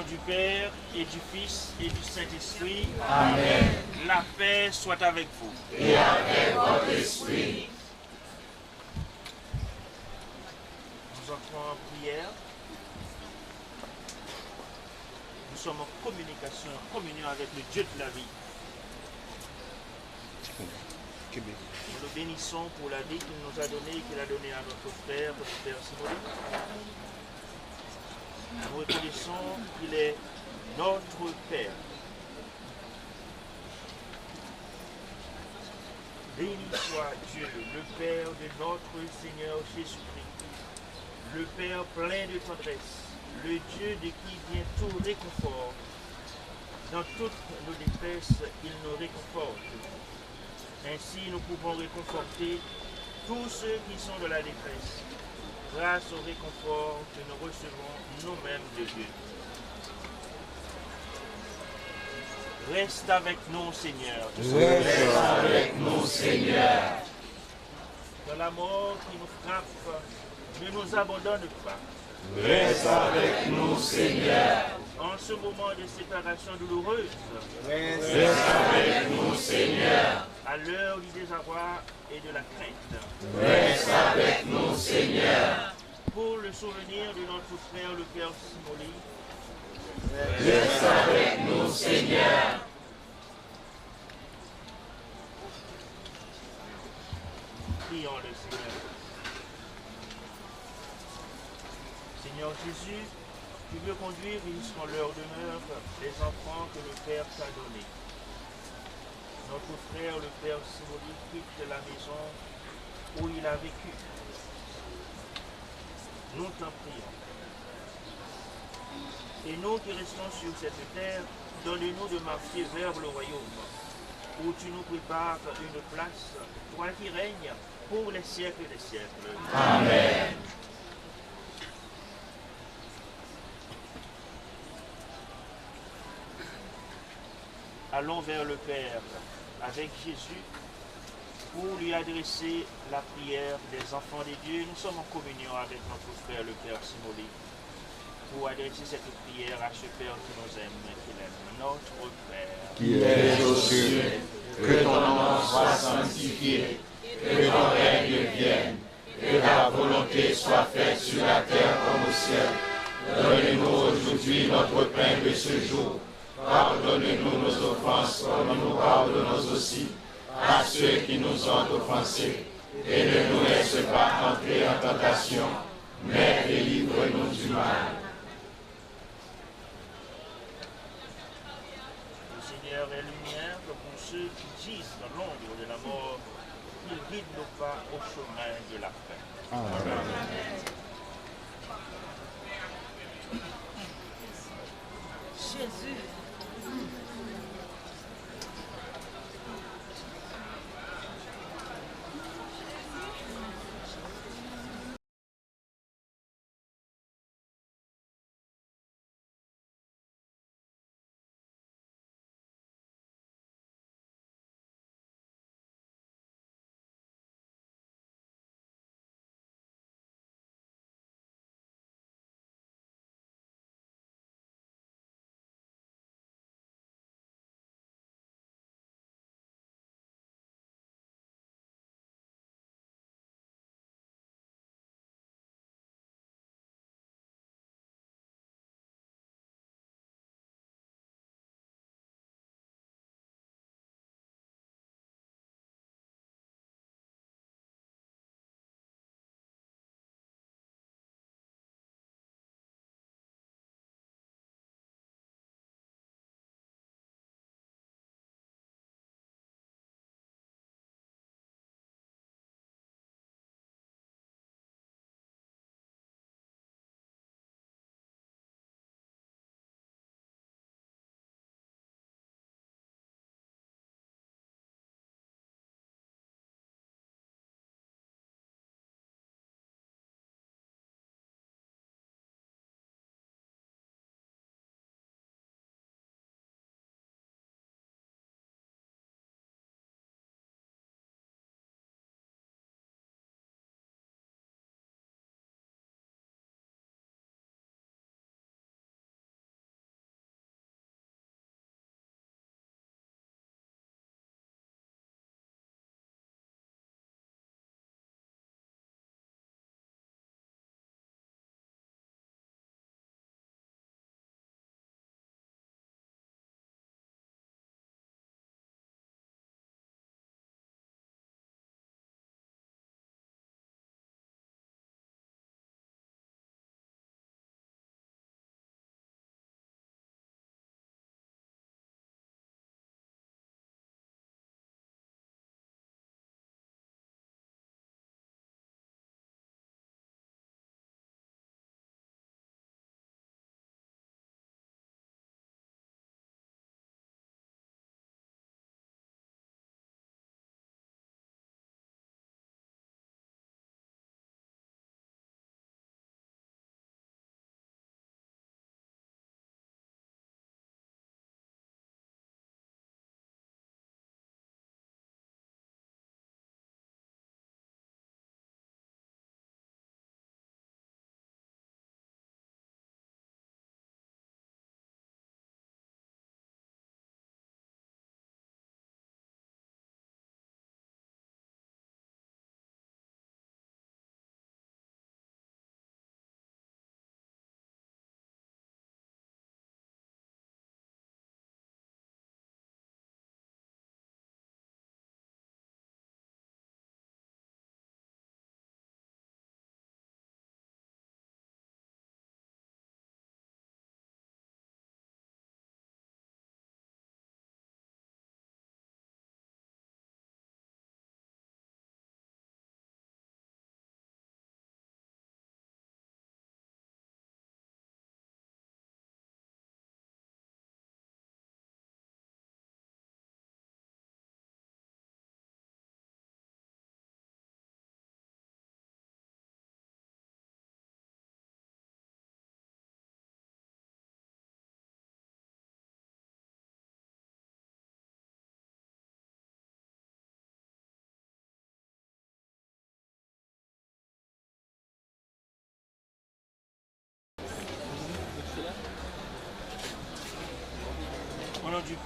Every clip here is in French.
du Père et du Fils et du Saint-Esprit. Amen. La paix soit avec vous. Et avec votre esprit. Nous entrons en prière. Nous sommes en communication, en communion avec le Dieu de la vie. Nous le bénissons pour la vie qu'il nous a donnée et qu'il a donnée à notre frère, le Père Simone. Nous reconnaissons qu'il est notre Père. Béni soit Dieu, le Père de notre Seigneur Jésus-Christ, le Père plein de tendresse, le Dieu de qui vient tout réconfort. Dans toutes nos détresses, il nous réconforte. Ainsi, nous pouvons réconforter tous ceux qui sont de la détresse, grâce au réconfort que nous recevons nous-mêmes de Dieu. Reste avec nous, Seigneur. Reste avec nous, Seigneur. Dans la mort qui nous frappe, ne nous abandonne pas. Reste avec nous, Seigneur. En ce moment de séparation douloureuse, Reste avec nous, Seigneur. à l'heure du désarroi et de la crainte, Reste avec nous, Seigneur. pour le souvenir de notre frère le Père Simoli, Reste avec nous, Seigneur. prions le Seigneur. Seigneur Jésus, tu veux conduire jusqu'en leur demeure les enfants que le Père t'a donnés. Notre frère, le Père Simoli, quitte la maison où il a vécu. Nous t'en prions. Et nous qui restons sur cette terre, donne-nous de marcher vers le royaume, où tu nous prépares une place, toi qui règnes pour les siècles des siècles. Amen. Allons vers le Père avec Jésus pour lui adresser la prière des enfants de Dieu. Nous sommes en communion avec notre frère le Père Simoli pour adresser cette prière à ce Père qui nous aime et qui l'aime. Notre Père, Qui es aux cieux, que ton nom soit sanctifié, que ton règne vienne, que ta volonté soit faite sur la terre comme au ciel. Donne-nous aujourd'hui notre pain de ce jour. Pardonne-nous nos offenses comme nous pardonnons aussi à ceux qui nous ont offensés. Et ne nous laisse pas entrer en tentation, mais délivre-nous du mal. le Seigneur est lumière pour ceux qui gisent dans l'ombre de la mort, qu'il guide nos pas au chemin de la paix. Amen. Jésus.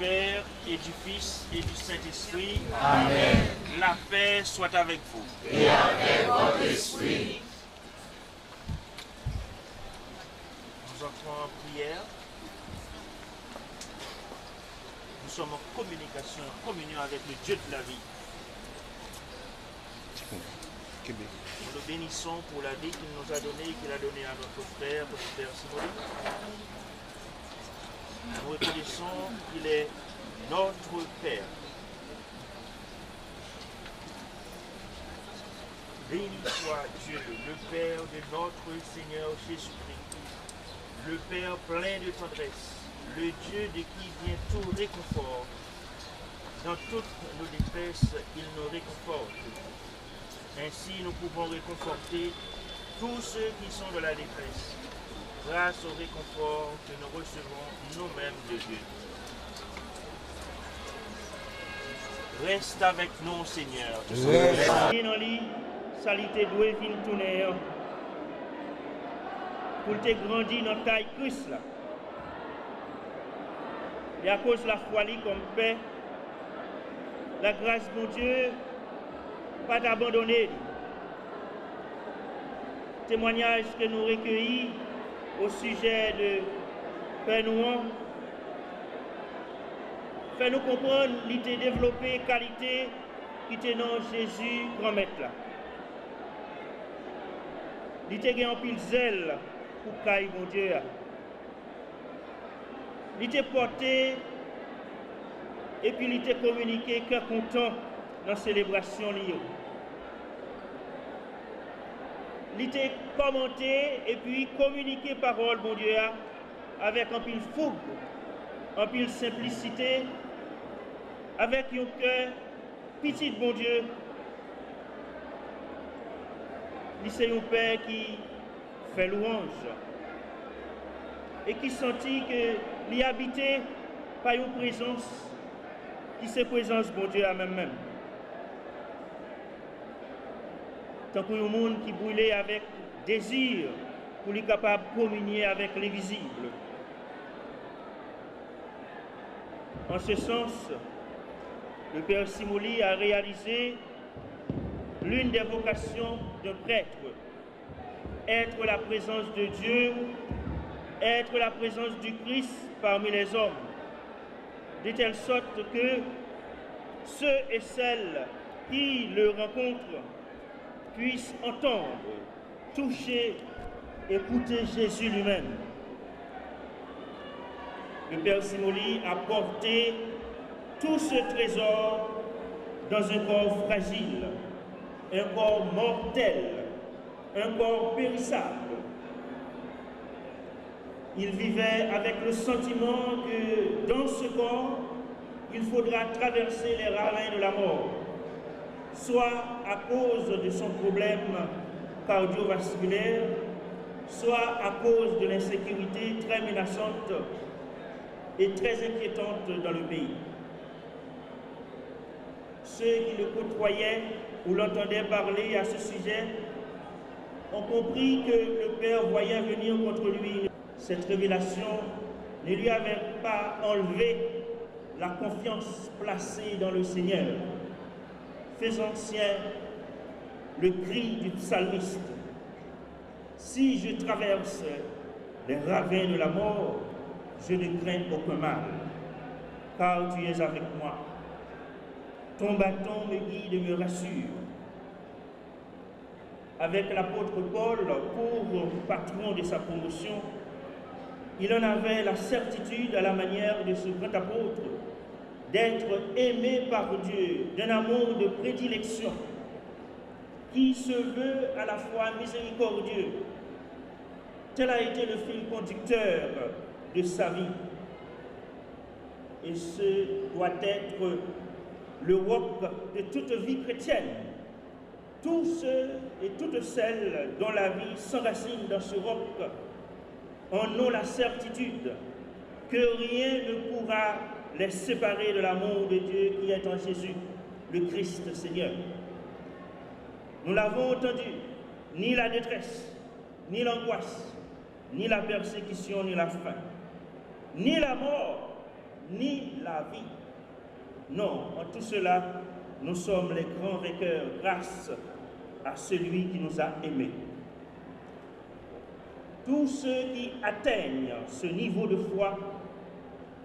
Père et du Fils et du Saint-Esprit. Amen. La paix soit avec vous. Et avec votre esprit. Nous entrons en prière. Nous sommes en communication, en communion avec le Dieu de la vie. Nous le bénissons pour la vie qu'il nous a donnée et qu'il a donnée à notre frère, le Père Simon. Nous reconnaissons qu'il est notre Père. Béni soit Dieu, le Père de notre Seigneur Jésus-Christ, le Père plein de tendresse, le Dieu de qui vient tout réconfort. Dans toutes nos détresses, il nous réconforte. Ainsi, nous pouvons réconforter tous ceux qui sont de la détresse, grâce au réconfort que nous recevons nous-mêmes de Dieu. Reste avec nous, Seigneur. Salité doué vin tourner pour te grandir dans taille Christ là. Et à cause de la foi comme paix, la grâce de mon Dieu, pas d'abandonner. Témoignage que nous recueillis au sujet de Père Nouan, fait nous comprendre l'idée développée qualité qui était dans Jésus grand maître là. Il était en pile zèle pour cailler mon Dieu. Il était porté et puis il était communiqué que content dans la célébration. Il était commenté et puis communiqué parole mon Dieu avec un pile fougue, un pile simplicité, avec un cœur petit bon Dieu. C'est un Père qui fait louange et qui sentit qu'il y habitait par une présence qui c'est présence bon Dieu à même. Tant que le monde qui brûlait avec désir pour être capable de communier avec les visibles. En ce sens, le Père Simoli a réalisé l'une des vocations d'un prêtre, être la présence de Dieu, être la présence du Christ parmi les hommes, de telle sorte que ceux et celles qui le rencontrent puissent entendre, toucher, écouter Jésus lui-même. Le Père Simoli a porté tout ce trésor dans un corps fragile, un corps mortel, un corps périssable. Il vivait avec le sentiment que dans ce corps, il faudra traverser les ravins de la mort, soit à cause de son problème cardiovasculaire, soit à cause de l'insécurité très menaçante et très inquiétante dans le pays. Ceux qui le côtoyaient ou l'entendaient parler à ce sujet ont compris que le Père voyait venir contre lui. Cette révélation ne lui avait pas enlevé la confiance placée dans le Seigneur, faisant sien le cri du psalmiste. Si je traverse les ravins de la mort, je ne crains aucun mal, car tu es avec moi. Ton bâton me guide et me rassure. Avec l'apôtre Paul, pour patron de sa promotion, il en avait la certitude à la manière de ce grand apôtre d'être aimé par Dieu d'un amour de prédilection qui se veut à la fois miséricordieux. Tel a été le fil conducteur de sa vie. Et ce doit être le roc de toute vie chrétienne. Tous ceux et toutes celles dont la vie s'enracine dans ce roc en ont la certitude que rien ne pourra les séparer de l'amour de Dieu qui est en Jésus, le Christ Seigneur. Nous l'avons entendu, ni la détresse, ni l'angoisse, ni la persécution, ni la faim, ni la mort ni la vie. Non, en tout cela, nous sommes les grands vainqueurs grâce à celui qui nous a aimés. Tous ceux qui atteignent ce niveau de foi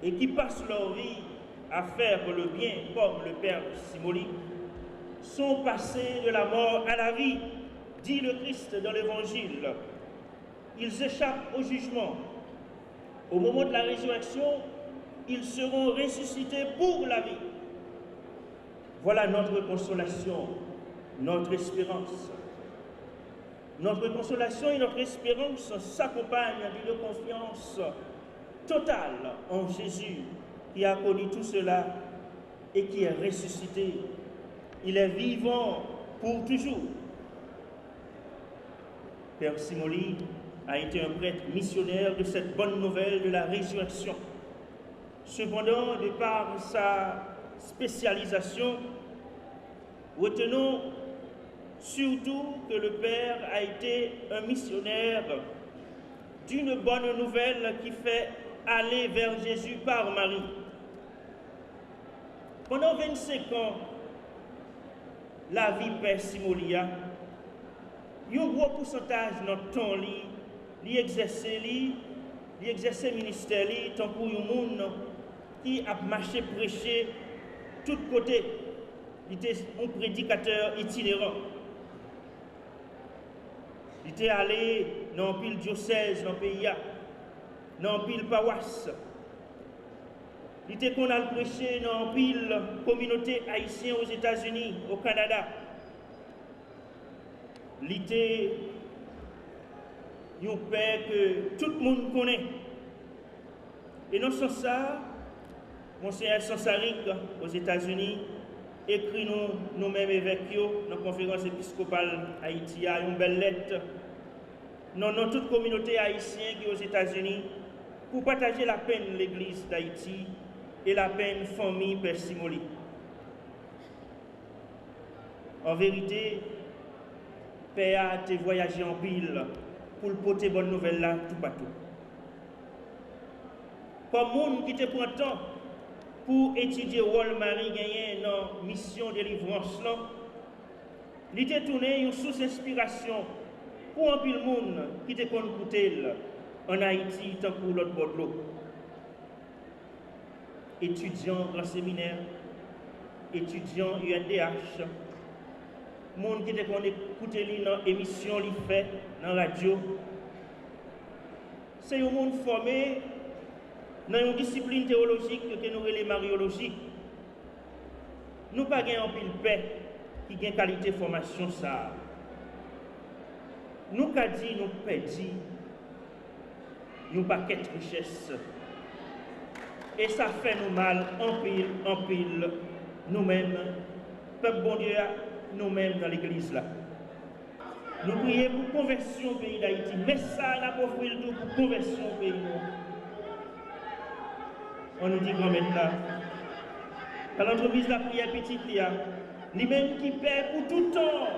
et qui passent leur vie à faire le bien comme le Père Simoli sont passés de la mort à la vie, dit le Christ dans l'Évangile. Ils échappent au jugement. Au moment de la résurrection, ils seront ressuscités pour la vie. Voilà notre consolation, notre espérance. Notre consolation et notre espérance s'accompagnent d'une confiance totale en Jésus qui a connu tout cela et qui est ressuscité. Il est vivant pour toujours. Père Simoli a été un prêtre missionnaire de cette bonne nouvelle de la résurrection. Cependant, de par sa spécialisation, retenons surtout que le Père a été un missionnaire d'une bonne nouvelle qui fait aller vers Jésus par Marie. Pendant 25 ans, la vie Père Simoli a un gros pourcentage de notre temps li exercer ministère tant pour un monde qui a marché prêcher tous côtés. Il était un prédicateur itinérant. Il était allé dans pile diocèse dans le pays, dans pile paroisse. Il était qu'on a prêché dans pile communauté haïtienne aux États-Unis, au Canada. Il était un père que tout le monde connaît. Et non sans ça, Monseigneur Sansaric aux États-Unis écrit nous-mêmes évêques dans la conférence épiscopale Haïti une belle lettre dans toute communauté haïtienne qui est aux États-Unis pour partager la peine de l'Église d'Haïti et la peine famille Père Simoli. En vérité, Père a été voyagé en pile pour porter bonne nouvelle là tout partout. Comme monde qui te prend temps pour étudier rôle Marie gagné dans mission de délivrance là, il était tourné une source d'inspiration pour un pile monde qui te connaît écouter en Haïti tant pour l'autre bord de l'eau. Étudiants en séminaire, étudiants UNDH, monde qui te connaît écouter dans émission li fait dans la radio. C'est un monde formé dans une discipline théologique que nous appelons mariologie. Nous n'avons pas un pile paix qui a une qualité de formation. Ça. Nous avons dit, nous perdons un paquet de richesses. Et ça fait nous mal en pile, nous-mêmes, peuple bon Dieu, nous-mêmes dans l'église là. Nous prions pour conversion au pays d'Haïti, mais ça n'a pas offert le tout pour conversion au pays. On nous dit grand maintenant, à l'entreprise de la prière petite, lui-même qui paie pour tout le temps,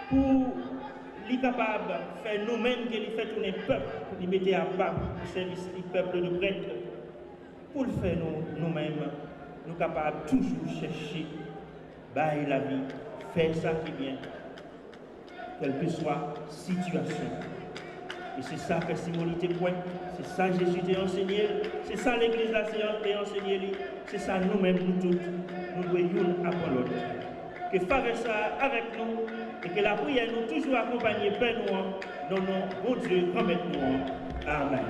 pour lui capable de faire nous-mêmes que lui fait tourner le peuple, pour lui mettre à part le service du peuple de prêtre, pour le faire nous-mêmes, nous capables toujours chercher, bailler la vie, faire ça qui est bien, quelle que soit la situation. Et c'est ça que Simoli te point, c'est ça Jésus t'a enseigné, c'est ça l'Église t'a enseigné, c'est ça nous-mêmes, nous tous, nous devons l'un après l'autre. Que faire ça avec nous et que la prière nous toujours accompagne Père nous, dans nos bon Dieu, grand Maître nous. Amen.